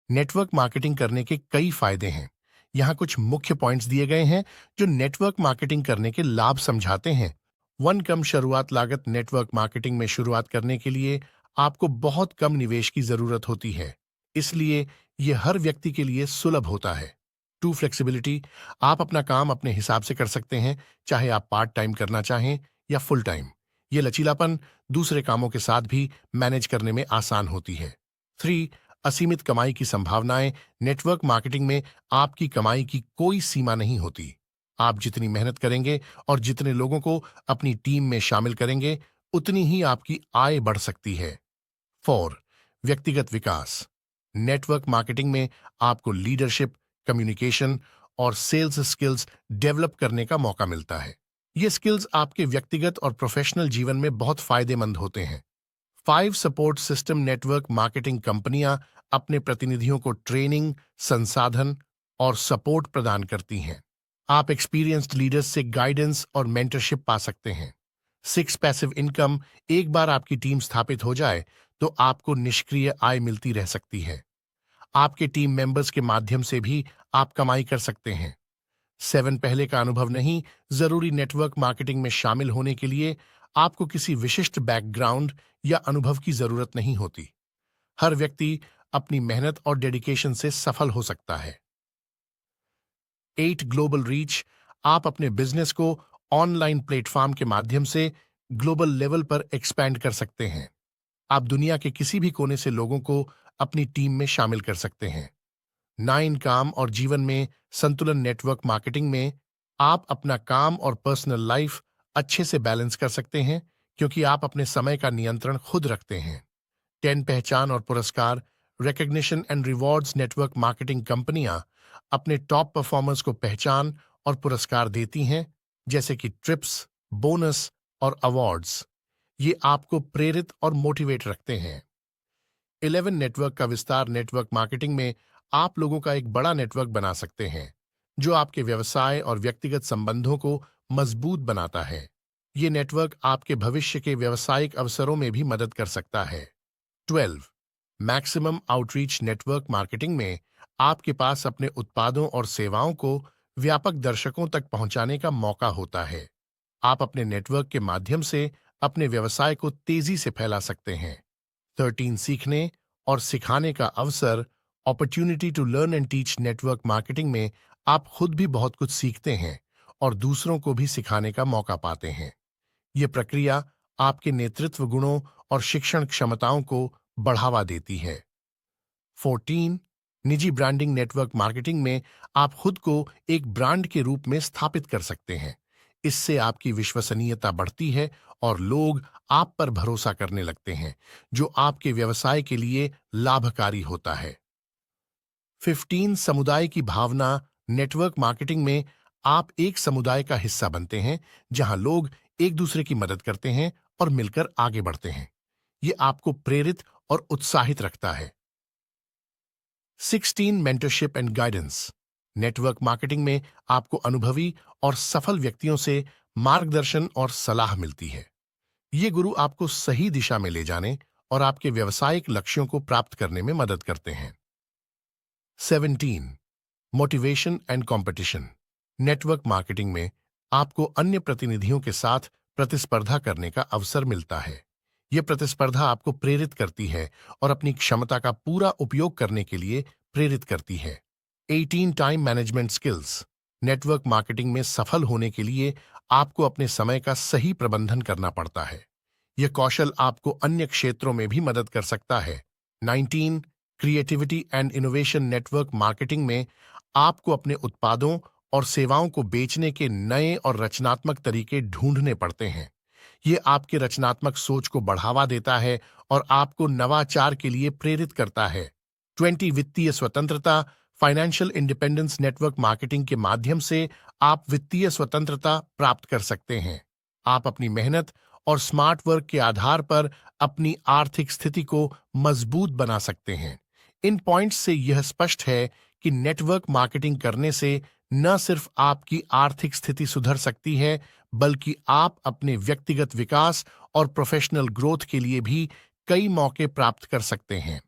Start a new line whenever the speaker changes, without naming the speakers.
Network marketing करने के कई फायदे हैं। यहाँ कुछ मुख्य पॉइंट्स दिए गए हैं जो नेटवर्क मार्केटिंग करने के लाभ समझाते हैं। वन कम शुरुआत लागत। नेटवर्क मार्केटिंग में शुरुआत करने के लिए आपको बहुत कम निवेश की जरूरत होती है, इसलिए यह हर व्यक्ति के लिए सुलभ होता है। Two flexibility. आप अपना काम अपने हिसाब से कर सकते हैं, चाहे आप पार्ट टाइम करना चाहें या फुल टाइम। ये लचीलापन दूसरे कामों के साथ भी मैनेज करने में आसान होती है। थ्री, असीमित कमाई की संभावनाएं। नेटवर्क मार्केटिंग में आपकी कमाई की कोई सीमा नहीं होती। आप जितनी मेहनत करेंगे और जितने लोगों को अपनी टीम में शामिल करेंगे, उतनी ही आपकी आय बढ़ सकती है। फोर, व्यक्तिगत विकास। नेटवर्क मार्केटिंग में आपको लीडरशिप, कम्युनिकेशन और सेल्स स्किल्स डेवलप करने का मौका मिलता है। ये स्किल्स आपके व्यक्तिगत और प्रोफेशनल जीवन में बहुत फायदेमंद होते हैं। Five, support system. Network marketing कंपनियां अपने प्रतिनिधियों को ट्रेनिंग, संसाधन और सपोर्ट प्रदान करती हैं। आप एक्सपीरियंस्ड लीडर्स से गाइडेंस और मेंटरशिप पा सकते हैं। Six, passive income. एक बार आपकी टीम स्थापित हो जाए तो आपको निष्क्रिय आय मिलती रह सकती है। आपके टीम मेंबर्स के माध्यम से भी आप कमाई कर सकते हैं। सेवन, पहले का अनुभव नहीं जरूरी। नेटवर्क मार्केटिंग में शामिल होने के लिए आपको किसी विशिष्ट बैकग्राउंड या अनुभव की जरूरत नहीं होती। हर व्यक्ति अपनी मेहनत और डेडिकेशन से सफल हो सकता है। Eight, global reach. आप अपने बिजनेस को ऑनलाइन प्लेटफॉर्म के माध्यम से ग्लोबल लेवल पर एक्सपैंड कर सकते हैं। आप दुनिया के किसी भी कोने से लोगों को अपनी टीम में शामिल कर सकते हैं। नाइन, काम और जीवन में संतुलन। नेटवर्क मार्केटिंग में आप अपना काम और पर्सनल लाइफ अच्छे से बैलेंस कर सकते हैं, क्योंकि आप अपने समय का नियंत्रण खुद रखते हैं। 10, पहचान और पुरस्कार। Recognition and rewards. Network marketing कंपनियां अपने टॉप परफॉर्मर्स को पहचान और पुरस्कार देती हैं, जैसे कि ट्रिप्स, बोनस और अवार्ड्स। ये आपको प्रेरित और मोटिवेट रखते हैं। 11, नेटवर्क का विस्तार। नेटवर्क मार्केटिंग में आप लोगों का एक बड़ा नेटवर्क बना सकते हैं, जो आपके व्यवसाय और व्यक्तिगत संबंधों को मजबूत बनाता है। ये नेटवर्क आपके भविष्य के व्यावसायिक अवसरों में भी मदद कर सकता है। 12, मैक्सिमम आउटरीच। नेटवर्क मार्केटिंग में आपके पास अपने उत्पादों और सेवाओं को व्यापक दर्शकों तक पहुंचाने का मौका होता है। आप अपने नेटवर्क के माध्यम से अपने व्यवसाय को तेजी से फैला सकते हैं। 13, सीखने और सिखाने का अवसर। Opportunity to learn and teach. Network marketing में आप खुद भी बहुत कुछ सीखते हैं और दूसरों को भी सिखाने का मौका पाते हैं। ये प्रक्रिया आपके नेतृत्व गुणों और शिक्षण क्षमताओं को बढ़ावा देती है। 14, निजी ब्रांडिंग। नेटवर्क मार्केटिंग में आप खुद को एक ब्रांड के रूप में स्थापित कर सकते हैं। इससे आपकी विश्वसनीयता बढ़ती है और लोग आप पर भरोसा करने लगते हैं, जो आपके व्यवसाय के लिए लाभकारी होता है। 15, समुदाय की भावना। नेटवर्क मार्केटिंग में आप एक समुदाय का हिस्सा बनते हैं, जहां लोग एक दूसरे की मदद करते हैं और मिलकर आगे बढ़ते हैं। ये आपको प्रेरित और उत्साहित रखता है। 16, mentorship and guidance. Network marketing में आपको अनुभवी और सफल व्यक्तियों से मार्गदर्शन और सलाह मिलती है। ये गुरु आपको सही दिशा में ले जाने और आपके व्यावसायिक लक्ष्यों को प्राप्त करने में मदद करते हैं। 17, motivation and competition. Network marketing में आपको अन्य प्रतिनिधियों के साथ प्रतिस्पर्धा करने का अवसर मिलता है। यह प्रतिस्पर्धा आपको प्रेरित करती है और अपनी क्षमता का पूरा उपयोग करने के लिए प्रेरित करती है। 18, time management skills. Network marketing में सफल होने के लिए आपको अपने समय का सही प्रबंधन करना पड़ता है। यह कौशल आपको अन्य क्षेत्रों में भी मदद कर सकता है। 19, creativity and innovation. Network marketing में आपको अपने उत्पादों और सेवाओं को बेचने के नए और रचनात्मक तरीके ढूंढने पड़ते हैं। ये आपके रचनात्मक सोच को बढ़ावा देता है और आपको नवाचार के लिए प्रेरित करता है। 20, वित्तीय स्वतंत्रता। Financial independence. नेटवर्क मार्केटिंग के माध्यम से आप वित्तीय स्वतंत्रता प्राप्त कर सकते हैं। आप अपनी मेहनत और स्मार्ट वर्क के आधार पर अपनी आर्थिक स्थिति को मजबूत बना सकते हैं। इन पॉइंट्स से यह स्पष्ट है कि नेटवर्क मार्केटिंग करने से न सिर्फ आपकी आर्थिक स्थिति सुधर सकती है, बल्कि आप अपने व्यक्तिगत विकास और प्रोफेशनल ग्रोथ के लिए भी कई मौके प्राप्त कर सकते हैं।